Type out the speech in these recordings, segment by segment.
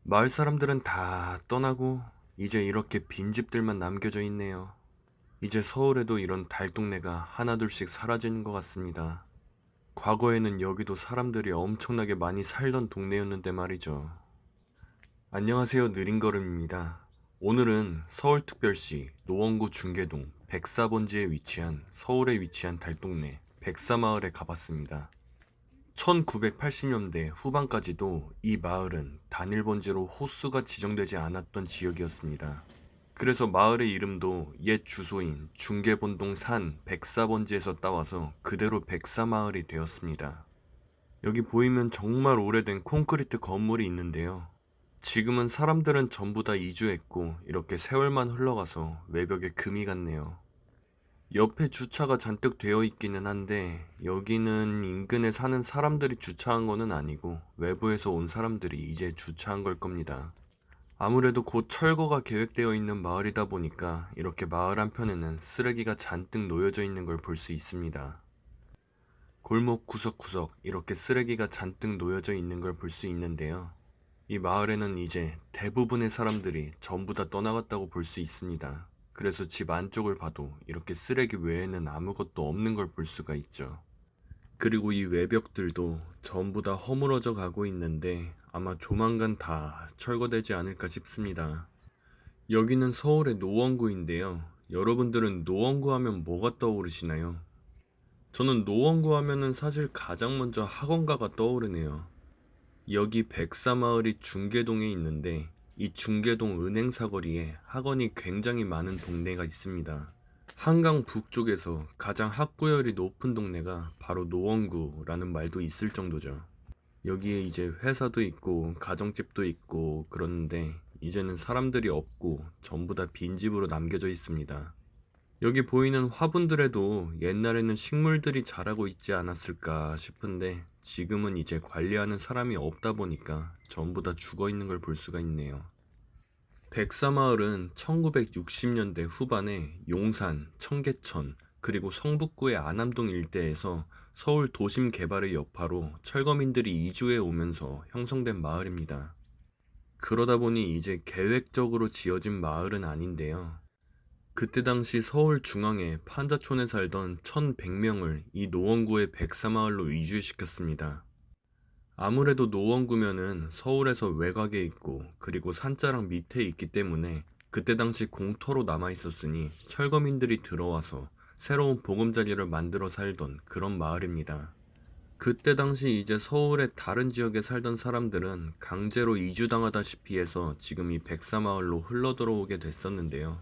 마을 사람들은 다 떠나고 이제 이렇게 빈집들만 남겨져 있네요. 이제 서울에도 이런 달동네가 하나둘씩 사라지는 것 같습니다. 과거에는 여기도 사람들이 엄청나게 많이 살던 동네였는데 말이죠. 안녕하세요, 느린걸음입니다. 오늘은 서울특별시 노원구 중계동 백사번지에 위치한 서울에 위치한 달동네 백사마을에 가봤습니다. 1980년대 후반까지도 이 마을은 단일번지로 호수가 지정되지 않았던 지역이었습니다. 그래서 마을의 이름도 옛 주소인 중계본동 산 백사번지에서 따와서 그대로 백사마을이 되었습니다. 여기 보이면 정말 오래된 콘크리트 건물이 있는데요. 지금은 사람들은 전부 다 이주했고 이렇게 세월만 흘러가서 외벽에 금이 갔네요. 옆에 주차가 잔뜩 되어 있기는 한데 여기는 인근에 사는 사람들이 주차한 거는 아니고 외부에서 온 사람들이 이제 주차한 걸 겁니다. 아무래도 곧 철거가 계획되어 있는 마을이다 보니까 이렇게 마을 한편에는 쓰레기가 잔뜩 놓여져 있는 걸 볼 수 있습니다. 골목 구석구석 이렇게 쓰레기가 잔뜩 놓여져 있는 걸 볼 수 있는데요. 이 마을에는 이제 대부분의 사람들이 전부 다 떠나갔다고 볼 수 있습니다. 그래서 집 안쪽을 봐도 이렇게 쓰레기 외에는 아무것도 없는 걸 볼 수가 있죠. 그리고 이 외벽들도 전부 다 허물어져 가고 있는데 아마 조만간 다 철거되지 않을까 싶습니다. 여기는 서울의 노원구인데요. 여러분들은 노원구 하면 뭐가 떠오르시나요? 저는 노원구 하면은 사실 가장 먼저 학원가가 떠오르네요. 여기 백사마을이 중계동에 있는데 이 중계동 은행 사거리에 학원이 굉장히 많은 동네가 있습니다. 한강 북쪽에서 가장 학구열이 높은 동네가 바로 노원구라는 말도 있을 정도죠. 여기에 이제 회사도 있고 가정집도 있고 그러는데 이제는 사람들이 없고 전부 다 빈집으로 남겨져 있습니다. 여기 보이는 화분들에도 옛날에는 식물들이 자라고 있지 않았을까 싶은데 지금은 이제 관리하는 사람이 없다 보니까 전부 다 죽어 있는 걸 볼 수가 있네요. 백사마을은 1960년대 후반에 용산, 청계천, 그리고 성북구의 안암동 일대에서 서울 도심 개발의 여파로 철거민들이 이주해 오면서 형성된 마을입니다. 그러다 보니 이제 계획적으로 지어진 마을은 아닌데요. 그때 당시 서울 중앙의 판자촌에 살던 1100명을 이 노원구의 백사마을로 이주시켰습니다. 아무래도 노원구면은 서울에서 외곽에 있고 그리고 산자락 밑에 있기 때문에 그때 당시 공터로 남아 있었으니 철거민들이 들어와서 새로운 보금자리를 만들어 살던 그런 마을입니다. 그때 당시 이제 서울의 다른 지역에 살던 사람들은 강제로 이주당하다시피 해서 지금 이 백사마을로 흘러들어오게 됐었는데요.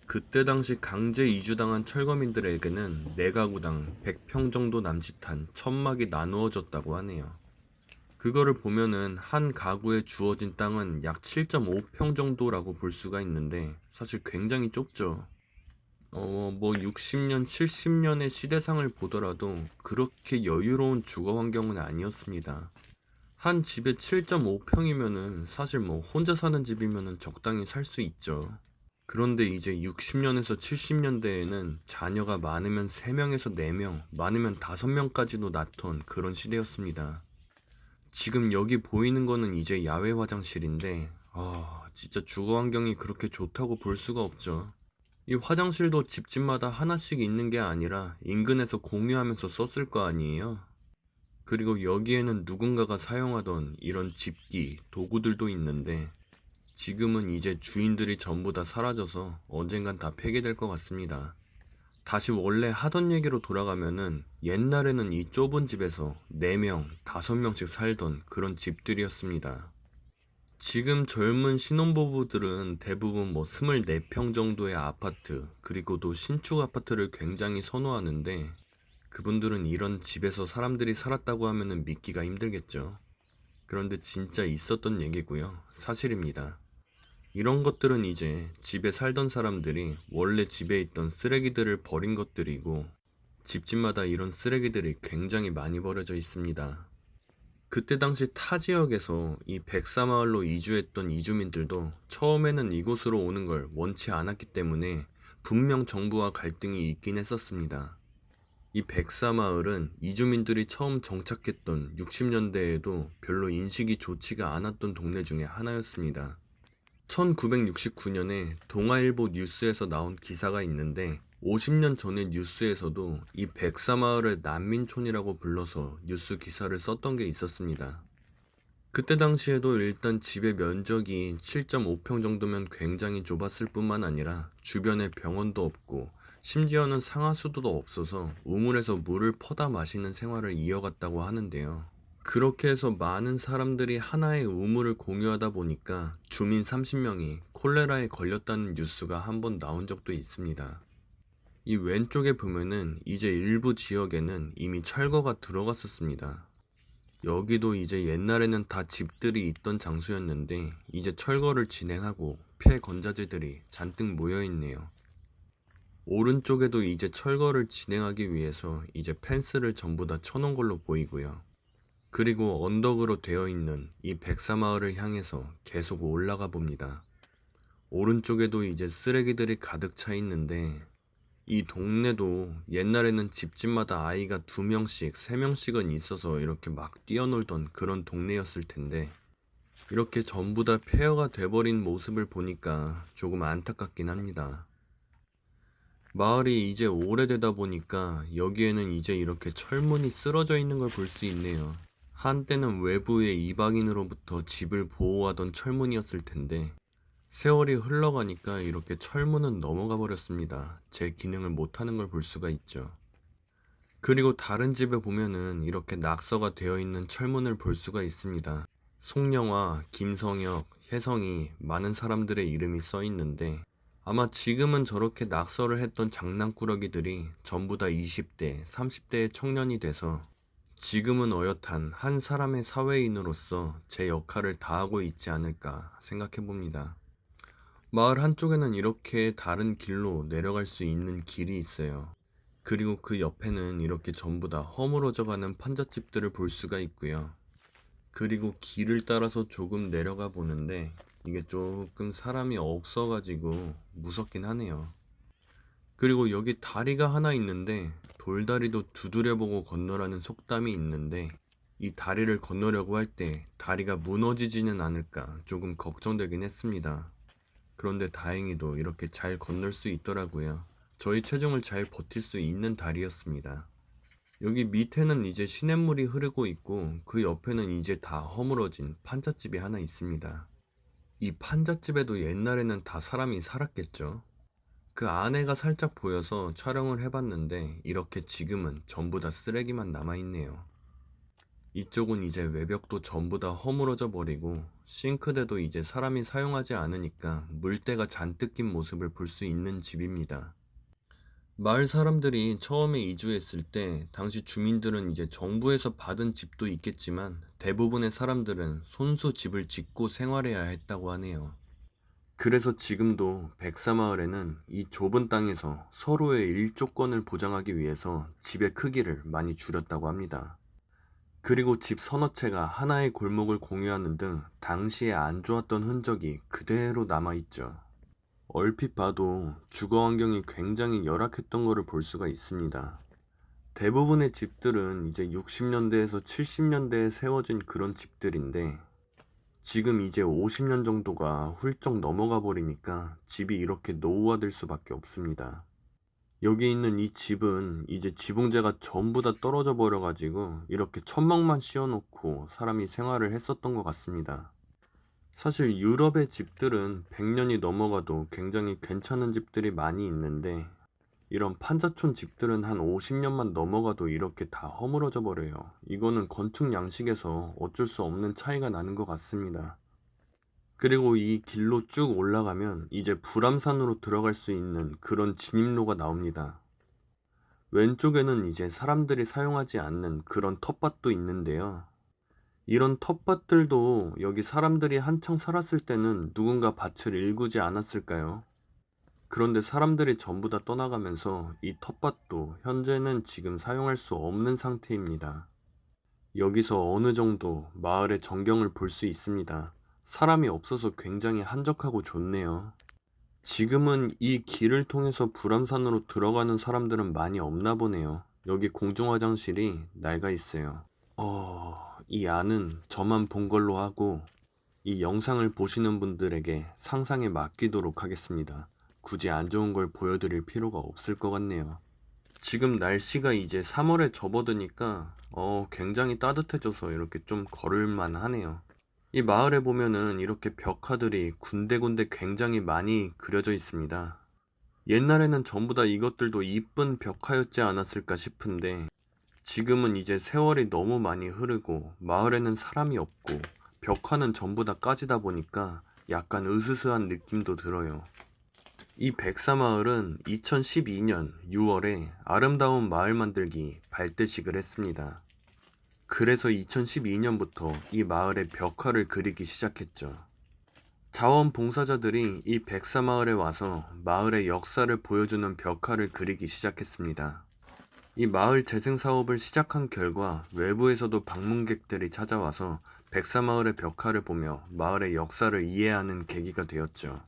그때 당시 강제 이주당한 철거민들에게는 4가구당 100평 정도 남짓한 천막이 나누어졌다고 하네요. 그거를 보면은 한 가구에 주어진 땅은 약 7.5평 정도라고 볼 수가 있는데 사실 굉장히 좁죠. 뭐 60년, 70년의 시대상을 보더라도 그렇게 여유로운 주거 환경은 아니었습니다. 한 집에 7.5평이면은 사실 뭐 혼자 사는 집이면은 적당히 살 수 있죠. 그런데 이제 60년에서 70년대에는 자녀가 많으면 3명에서 4명, 많으면 5명까지도 낳던 그런 시대였습니다. 지금 여기 보이는 거는 이제 야외 화장실인데, 진짜 주거 환경이 그렇게 좋다고 볼 수가 없죠. 이 화장실도 집집마다 하나씩 있는 게 아니라 인근에서 공유하면서 썼을 거 아니에요? 그리고 여기에는 누군가가 사용하던 이런 집기, 도구들도 있는데, 지금은 이제 주인들이 전부 다 사라져서 언젠간 다 폐기될 것 같습니다. 다시 원래 하던 얘기로 돌아가면은 옛날에는 이 좁은 집에서 4명, 5명씩 살던 그런 집들이었습니다. 지금 젊은 신혼부부들은 대부분 뭐 24평 정도의 아파트, 그리고 또 신축 아파트를 굉장히 선호하는데 그분들은 이런 집에서 사람들이 살았다고 하면은 믿기가 힘들겠죠. 그런데 진짜 있었던 얘기고요. 사실입니다. 이런 것들은 이제 집에 살던 사람들이 원래 집에 있던 쓰레기들을 버린 것들이고 집집마다 이런 쓰레기들이 굉장히 많이 버려져 있습니다. 그때 당시 타 지역에서 이 백사마을로 이주했던 이주민들도 처음에는 이곳으로 오는 걸 원치 않았기 때문에 분명 정부와 갈등이 있긴 했었습니다. 이 백사마을은 이주민들이 처음 정착했던 60년대에도 별로 인식이 좋지가 않았던 동네 중에 하나였습니다. 1969년에 동아일보 뉴스에서 나온 기사가 있는데 50년 전의 뉴스에서도 이 백사마을을 난민촌이라고 불러서 뉴스 기사를 썼던 게 있었습니다. 그때 당시에도 일단 집의 면적이 7.5평 정도면 굉장히 좁았을 뿐만 아니라 주변에 병원도 없고 심지어는 상하수도도 없어서 우물에서 물을 퍼다 마시는 생활을 이어갔다고 하는데요. 그렇게 해서 많은 사람들이 하나의 우물을 공유하다 보니까 주민 30명이 콜레라에 걸렸다는 뉴스가 한번 나온 적도 있습니다. 이 왼쪽에 보면은 이제 일부 지역에는 이미 철거가 들어갔었습니다. 여기도 이제 옛날에는 다 집들이 있던 장소였는데 이제 철거를 진행하고 폐건자재들이 잔뜩 모여 있네요. 오른쪽에도 이제 철거를 진행하기 위해서 이제 펜스를 전부 다 쳐놓은 걸로 보이고요. 그리고 언덕으로 되어 있는 이 백사마을을 향해서 계속 올라가 봅니다. 오른쪽에도 이제 쓰레기들이 가득 차 있는데 이 동네도 옛날에는 집집마다 아이가 2명씩, 3명씩은 있어서 이렇게 막 뛰어놀던 그런 동네였을 텐데 이렇게 전부 다 폐허가 돼버린 모습을 보니까 조금 안타깝긴 합니다. 마을이 이제 오래되다 보니까 여기에는 이제 이렇게 철문이 쓰러져 있는 걸 볼 수 있네요. 한때는 외부의 이방인으로부터 집을 보호하던 철문이었을 텐데 세월이 흘러가니까 이렇게 철문은 넘어가 버렸습니다. 제 기능을 못하는 걸 볼 수가 있죠. 그리고 다른 집에 보면은 이렇게 낙서가 되어 있는 철문을 볼 수가 있습니다. 송영화, 김성혁, 혜성이 많은 사람들의 이름이 써 있는데 아마 지금은 저렇게 낙서를 했던 장난꾸러기들이 전부 다 20대, 30대의 청년이 돼서 지금은 어엿한 한 사람의 사회인으로서 제 역할을 다하고 있지 않을까 생각해 봅니다. 마을 한쪽에는 이렇게 다른 길로 내려갈 수 있는 길이 있어요. 그리고 그 옆에는 이렇게 전부 다 허물어져 가는 판잣집들을 볼 수가 있고요. 그리고 길을 따라서 조금 내려가 보는데 이게 조금 사람이 없어가지고 무섭긴 하네요. 그리고 여기 다리가 하나 있는데 돌다리도 두드려보고 건너라는 속담이 있는데 이 다리를 건너려고 할 때 다리가 무너지지는 않을까 조금 걱정되긴 했습니다. 그런데 다행히도 이렇게 잘 건널 수 있더라고요. 저희 체중을 잘 버틸 수 있는 다리였습니다. 여기 밑에는 이제 시냇물이 흐르고 있고 그 옆에는 이제 다 허물어진 판잣집이 하나 있습니다. 이 판잣집에도 옛날에는 다 사람이 살았겠죠. 그 안에가 살짝 보여서 촬영을 해봤는데 이렇게 지금은 전부 다 쓰레기만 남아있네요. 이쪽은 이제 외벽도 전부 다 허물어져 버리고 싱크대도 이제 사람이 사용하지 않으니까 물때가 잔뜩 낀 모습을 볼 수 있는 집입니다. 마을 사람들이 처음에 이주했을 때 당시 주민들은 이제 정부에서 받은 집도 있겠지만 대부분의 사람들은 손수 집을 짓고 생활해야 했다고 하네요. 그래서 지금도 백사마을에는 이 좁은 땅에서 서로의 일조권을 보장하기 위해서 집의 크기를 많이 줄였다고 합니다. 그리고 집 서너 채가 하나의 골목을 공유하는 등 당시에 안 좋았던 흔적이 그대로 남아있죠. 얼핏 봐도 주거 환경이 굉장히 열악했던 것을 볼 수가 있습니다. 대부분의 집들은 이제 60년대에서 70년대에 세워진 그런 집들인데 지금 이제 50년 정도가 훌쩍 넘어가 버리니까 집이 이렇게 노후화될 수밖에 없습니다. 여기 있는 이 집은 이제 지붕재가 전부 다 떨어져 버려가지고 이렇게 천막만 씌워놓고 사람이 생활을 했었던 것 같습니다. 사실 유럽의 집들은 100년이 넘어가도 굉장히 괜찮은 집들이 많이 있는데 이런 판자촌 집들은 한 50년만 넘어가도 이렇게 다 허물어져 버려요. 이거는 건축 양식에서 어쩔 수 없는 차이가 나는 것 같습니다. 그리고 이 길로 쭉 올라가면 이제 불암산으로 들어갈 수 있는 그런 진입로가 나옵니다. 왼쪽에는 이제 사람들이 사용하지 않는 그런 텃밭도 있는데요. 이런 텃밭들도 여기 사람들이 한창 살았을 때는 누군가 밭을 일구지 않았을까요? 그런데 사람들이 전부 다 떠나가면서 이 텃밭도 현재는 지금 사용할 수 없는 상태입니다. 여기서 어느 정도 마을의 전경을 볼 수 있습니다. 사람이 없어서 굉장히 한적하고 좋네요. 지금은 이 길을 통해서 불암산으로 들어가는 사람들은 많이 없나 보네요. 여기 공중 화장실이 낡아 있어요. 이 안은 저만 본 걸로 하고 이 영상을 보시는 분들에게 상상에 맡기도록 하겠습니다. 굳이 안 좋은 걸 보여드릴 필요가 없을 것 같네요. 지금 날씨가 이제 3월에 접어드니까 굉장히 따뜻해져서 이렇게 좀 걸을만 하네요. 이 마을에 보면은 이렇게 벽화들이 군데군데 굉장히 많이 그려져 있습니다. 옛날에는 전부 다 이것들도 이쁜 벽화였지 않았을까 싶은데 지금은 이제 세월이 너무 많이 흐르고 마을에는 사람이 없고 벽화는 전부 다 까지다 보니까 약간 으스스한 느낌도 들어요. 이 백사마을은 2012년 6월에 아름다운 마을 만들기 발대식을 했습니다. 그래서 2012년부터 이 마을에 벽화를 그리기 시작했죠. 자원봉사자들이 이 백사마을에 와서 마을의 역사를 보여주는 벽화를 그리기 시작했습니다. 이 마을 재생 사업을 시작한 결과 외부에서도 방문객들이 찾아와서 백사마을의 벽화를 보며 마을의 역사를 이해하는 계기가 되었죠.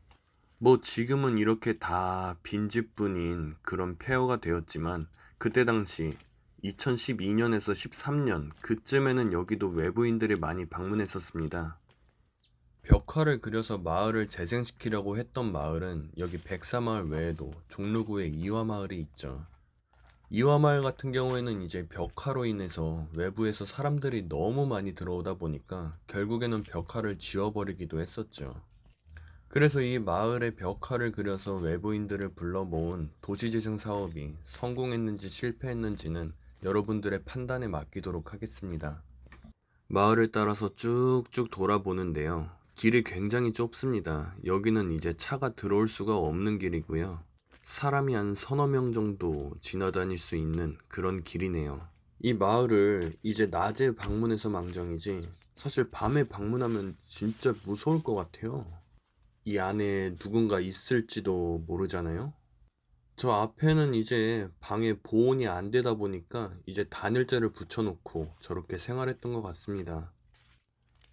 뭐 지금은 이렇게 다 빈집뿐인 그런 폐허가 되었지만 그때 당시 2012년에서 13년 그쯤에는 여기도 외부인들이 많이 방문했었습니다. 벽화를 그려서 마을을 재생시키려고 했던 마을은 여기 백사마을 외에도 종로구에 이화마을이 있죠. 이화마을 같은 경우에는 이제 벽화로 인해서 외부에서 사람들이 너무 많이 들어오다 보니까 결국에는 벽화를 지워버리기도 했었죠. 그래서 이 마을의 벽화를 그려서 외부인들을 불러 모은 도시재생 사업이 성공했는지 실패했는지는 여러분들의 판단에 맡기도록 하겠습니다. 마을을 따라서 쭉쭉 돌아보는데요. 길이 굉장히 좁습니다. 여기는 이제 차가 들어올 수가 없는 길이고요. 사람이 한 서너 명 정도 지나다닐 수 있는 그런 길이네요. 이 마을을 이제 낮에 방문해서 망정이지 사실 밤에 방문하면 진짜 무서울 것 같아요. 이 안에 누군가 있을지도 모르잖아요. 저 앞에는 이제 방에 보온이 안 되다 보니까 이제 단열재를 붙여놓고 저렇게 생활했던 것 같습니다.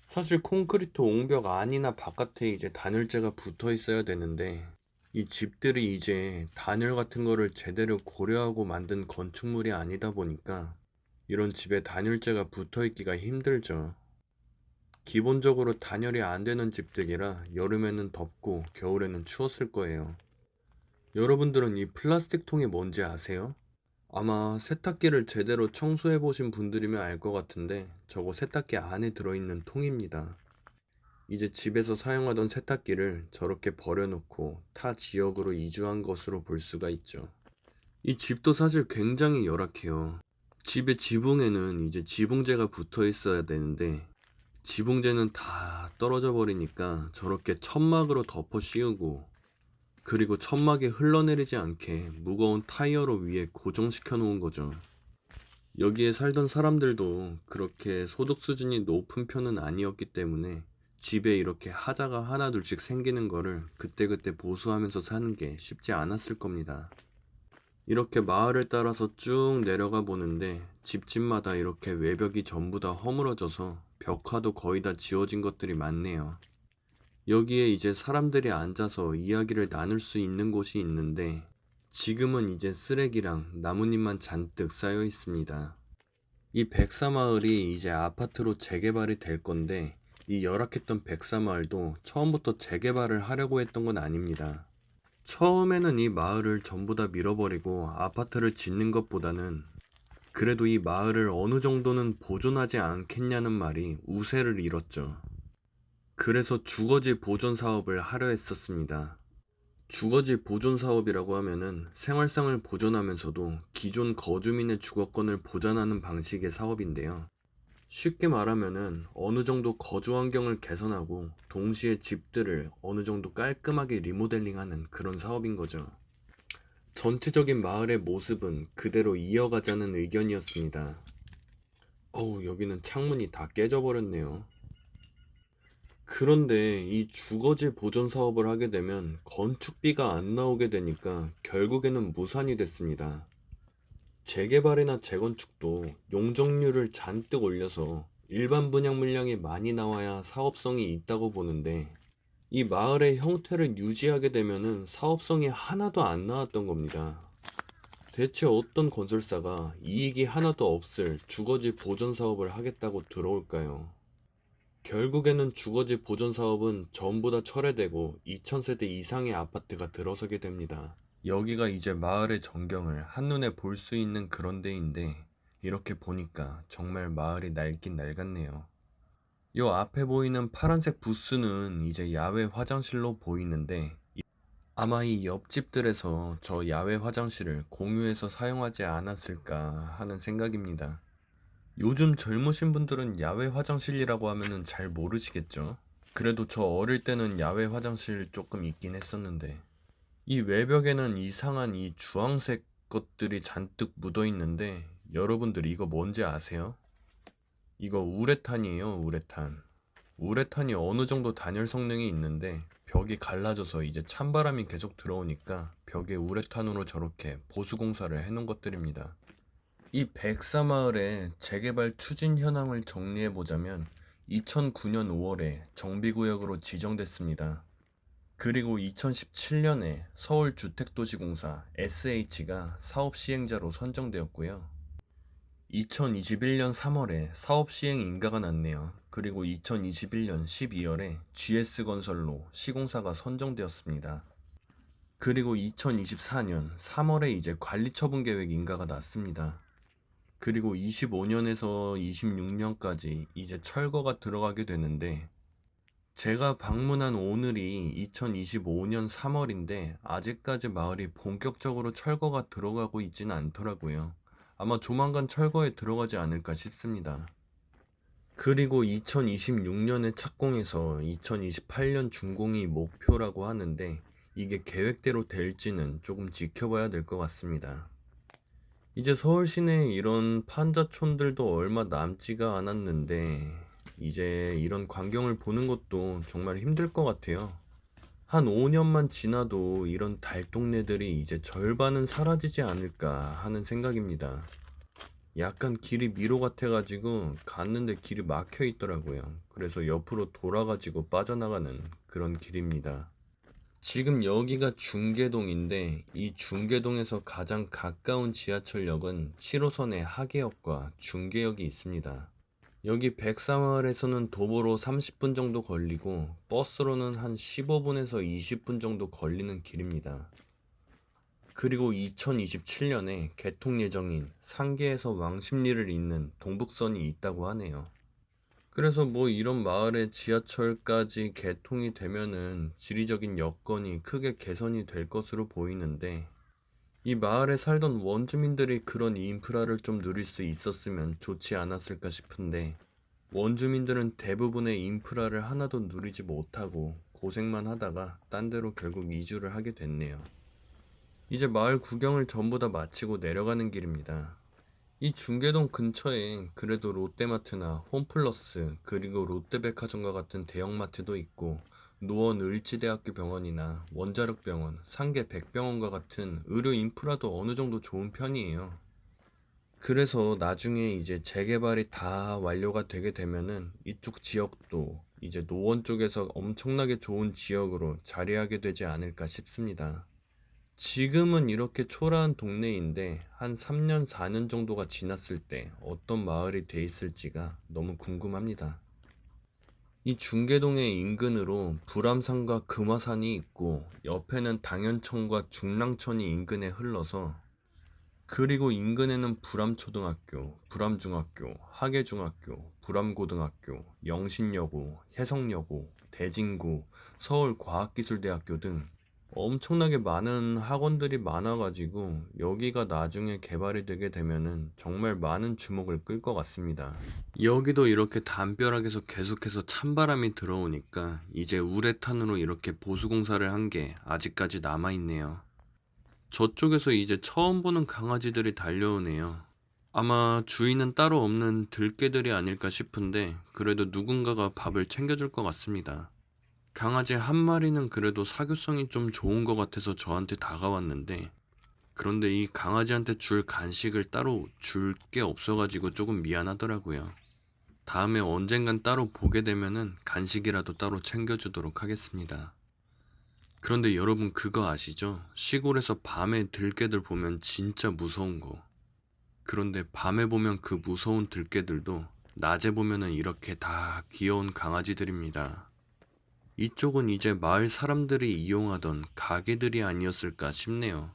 사실 콘크리트 옹벽 안이나 바깥에 이제 단열재가 붙어 있어야 되는데 이 집들이 이제 단열 같은 거를 제대로 고려하고 만든 건축물이 아니다 보니까 이런 집에 단열재가 붙어 있기가 힘들죠. 기본적으로 단열이 안 되는 집들이라 여름에는 덥고 겨울에는 추웠을 거예요. 여러분들은 이 플라스틱 통이 뭔지 아세요? 아마 세탁기를 제대로 청소해 보신 분들이면 알 것 같은데 저거 세탁기 안에 들어있는 통입니다. 이제 집에서 사용하던 세탁기를 저렇게 버려놓고 타 지역으로 이주한 것으로 볼 수가 있죠. 이 집도 사실 굉장히 열악해요. 집의 지붕에는 이제 지붕재가 붙어 있어야 되는데 지붕재는 다 떨어져 버리니까 저렇게 천막으로 덮어 씌우고 그리고 천막에 흘러내리지 않게 무거운 타이어로 위에 고정시켜 놓은 거죠. 여기에 살던 사람들도 그렇게 소득 수준이 높은 편은 아니었기 때문에 집에 이렇게 하자가 하나 둘씩 생기는 거를 그때그때 보수하면서 사는 게 쉽지 않았을 겁니다. 이렇게 마을을 따라서 쭉 내려가 보는데 집집마다 이렇게 외벽이 전부 다 허물어져서 벽화도 거의 다 지워진 것들이 많네요. 여기에 이제 사람들이 앉아서 이야기를 나눌 수 있는 곳이 있는데 지금은 이제 쓰레기랑 나뭇잎만 잔뜩 쌓여 있습니다. 이 백사마을이 이제 아파트로 재개발이 될 건데 이 열악했던 백사마을도 처음부터 재개발을 하려고 했던 건 아닙니다. 처음에는 이 마을을 전부 다 밀어버리고 아파트를 짓는 것보다는 그래도 이 마을을 어느 정도는 보존하지 않겠냐는 말이 우세를 이뤘죠. 그래서 주거지 보존 사업을 하려 했었습니다. 주거지 보존 사업이라고 하면은 생활상을 보존하면서도 기존 거주민의 주거권을 보장하는 방식의 사업인데요. 쉽게 말하면은 어느 정도 거주 환경을 개선하고 동시에 집들을 어느 정도 깔끔하게 리모델링하는 그런 사업인 거죠. 전체적인 마을의 모습은 그대로 이어가자는 의견이었습니다. 여기는 창문이 다 깨져버렸네요. 그런데 이 주거지 보존 사업을 하게 되면 건축비가 안 나오게 되니까 결국에는 무산이 됐습니다. 재개발이나 재건축도 용적률을 잔뜩 올려서 일반 분양 물량이 많이 나와야 사업성이 있다고 보는데 이 마을의 형태를 유지하게 되면은 사업성이 하나도 안 나왔던 겁니다. 대체 어떤 건설사가 이익이 하나도 없을 주거지 보존 사업을 하겠다고 들어올까요? 결국에는 주거지 보존 사업은 전부 다 철회되고 2000세대 이상의 아파트가 들어서게 됩니다. 여기가 이제 마을의 전경을 한눈에 볼 수 있는 그런 데인데 이렇게 보니까 정말 마을이 낡긴 낡았네요. 요 앞에 보이는 파란색 부스는 이제 야외 화장실로 보이는데 아마 이 옆집들에서 저 야외 화장실을 공유해서 사용하지 않았을까 하는 생각입니다. 요즘 젊으신 분들은 야외 화장실이라고 하면은 잘 모르시겠죠? 그래도 저 어릴 때는 야외 화장실 조금 있긴 했었는데 이 외벽에는 이상한 이 주황색 것들이 잔뜩 묻어 있는데 여러분들 이거 뭔지 아세요? 이거 우레탄이에요, 우레탄. 우레탄이 어느 정도 단열 성능이 있는데 벽이 갈라져서 이제 찬바람이 계속 들어오니까 벽에 우레탄으로 저렇게 보수 공사를 해놓은 것들입니다. 이 백사마을의 재개발 추진 현황을 정리해 보자면 2009년 5월에 정비구역으로 지정됐습니다. 그리고 2017년에 서울주택도시공사 SH가 사업 시행자로 선정되었고요. 2021년 3월에 사업 시행 인가가 났네요. 그리고 2021년 12월에 GS건설로 시공사가 선정되었습니다. 그리고 2024년 3월에 이제 관리처분 계획 인가가 났습니다. 그리고 25년에서 26년까지 이제 철거가 들어가게 되는데 제가 방문한 오늘이 2025년 3월인데 아직까지 마을이 본격적으로 철거가 들어가고 있지는 않더라고요. 아마 조만간 철거에 들어가지 않을까 싶습니다. 그리고 2026년에 착공해서 2028년 준공이 목표라고 하는데 이게 계획대로 될지는 조금 지켜봐야 될 것 같습니다. 이제 서울 시내에 이런 판자촌들도 얼마 남지가 않았는데 이제 이런 광경을 보는 것도 정말 힘들 것 같아요. 한 5년만 지나도 이런 달동네들이 이제 절반은 사라지지 않을까 하는 생각입니다. 약간 길이 미로 같아가지고 갔는데 길이 막혀 있더라고요. 그래서 옆으로 돌아가지고 빠져나가는 그런 길입니다. 지금 여기가 중계동인데 이 중계동에서 가장 가까운 지하철역은 7호선의 하계역과 중계역이 있습니다. 여기 백사마을에서는 도보로 30분 정도 걸리고 버스로는 한 15분에서 20분 정도 걸리는 길입니다. 그리고 2027년에 개통 예정인 상계에서 왕십리를 잇는 동북선이 있다고 하네요. 그래서 뭐 이런 마을에 지하철까지 개통이 되면은 지리적인 여건이 크게 개선이 될 것으로 보이는데 이 마을에 살던 원주민들이 그런 인프라를 좀 누릴 수 있었으면 좋지 않았을까 싶은데 원주민들은 대부분의 인프라를 하나도 누리지 못하고 고생만 하다가 딴 데로 결국 이주를 하게 됐네요. 이제 마을 구경을 전부 다 마치고 내려가는 길입니다. 이 중계동 근처에 그래도 롯데마트나 홈플러스 그리고 롯데백화점과 같은 대형마트도 있고 노원 을지대학교 병원이나 원자력병원, 상계 백병원과 같은 의료 인프라도 어느 정도 좋은 편이에요. 그래서 나중에 이제 재개발이 다 완료가 되게 되면은 이쪽 지역도 이제 노원 쪽에서 엄청나게 좋은 지역으로 자리하게 되지 않을까 싶습니다. 지금은 이렇게 초라한 동네인데 한 3년, 4년 정도가 지났을 때 어떤 마을이 돼 있을지가 너무 궁금합니다. 이 중계동의 인근으로 불암산과 금화산이 있고 옆에는 당연천과 중랑천이 인근에 흘러서 그리고 인근에는 불암초등학교, 불암중학교, 하계중학교, 불암고등학교, 영신여고, 혜성여고, 대진고, 서울과학기술대학교 등 엄청나게 많은 학원들이 많아가지고 여기가 나중에 개발이 되게 되면은 정말 많은 주목을 끌 것 같습니다. 여기도 이렇게 담벼락에서 계속해서 찬바람이 들어오니까 이제 우레탄으로 이렇게 보수공사를 한 게 아직까지 남아있네요. 저쪽에서 이제 처음 보는 강아지들이 달려오네요. 아마 주인은 따로 없는 들개들이 아닐까 싶은데 그래도 누군가가 밥을 챙겨줄 것 같습니다. 강아지 한 마리는 그래도 사교성이 좀 좋은 것 같아서 저한테 다가왔는데 그런데 이 강아지한테 줄 간식을 따로 줄 게 없어가지고 조금 미안하더라고요. 다음에 언젠간 따로 보게 되면은 간식이라도 따로 챙겨주도록 하겠습니다. 그런데 여러분 그거 아시죠? 시골에서 밤에 들개들 보면 진짜 무서운 거. 그런데 밤에 보면 그 무서운 들개들도 낮에 보면은 이렇게 다 귀여운 강아지들입니다. 이쪽은 이제 마을 사람들이 이용하던 가게들이 아니었을까 싶네요.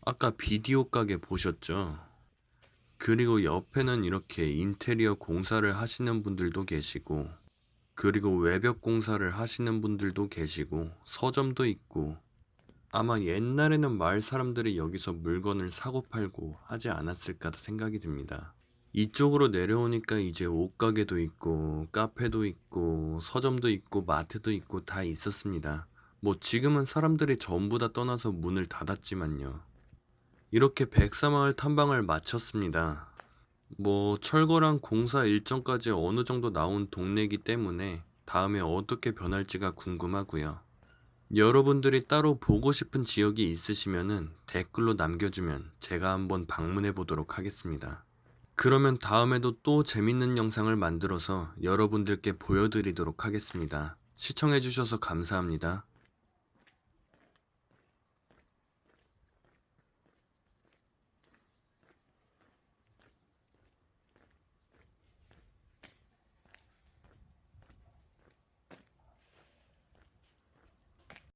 아까 비디오 가게 보셨죠? 그리고 옆에는 이렇게 인테리어 공사를 하시는 분들도 계시고, 그리고 외벽 공사를 하시는 분들도 계시고, 서점도 있고, 아마 옛날에는 마을 사람들이 여기서 물건을 사고 팔고 하지 않았을까 생각이 듭니다. 이쪽으로 내려오니까 이제 옷가게도 있고, 카페도 있고, 서점도 있고, 마트도 있고 다 있었습니다. 뭐 지금은 사람들이 전부 다 떠나서 문을 닫았지만요. 이렇게 백사마을 탐방을 마쳤습니다. 뭐 철거랑 공사 일정까지 어느 정도 나온 동네이기 때문에 다음에 어떻게 변할지가 궁금하고요. 여러분들이 따로 보고 싶은 지역이 있으시면은 댓글로 남겨주면 제가 한번 방문해 보도록 하겠습니다. 그러면 다음에도 또 재밌는 영상을 만들어서 여러분들께 보여드리도록 하겠습니다. 시청해주셔서 감사합니다.